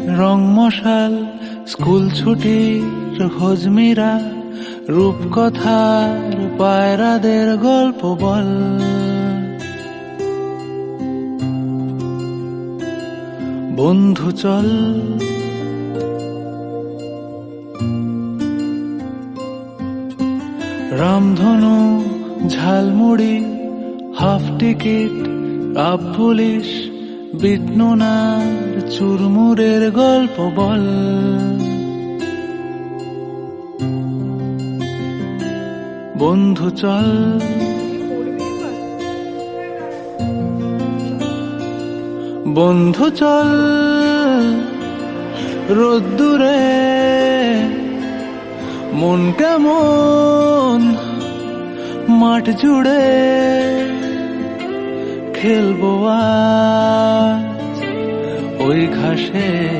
রং মশাল, স্কুল ছুটির হজমিরা, রূপকথার পায়রাদের গল্প বল। বন্ধু চল রামধনু, ঝালমুড়ি, হাফ টিকিট, আপ পুলিশ, বিটনুনার চুরমুরের গল্প বল। বন্ধু চল বন্ধু চল রোদ্দুরে, মন কেমন মাঠ জুড়ে, খেলবো আজ ওই ঘাসে।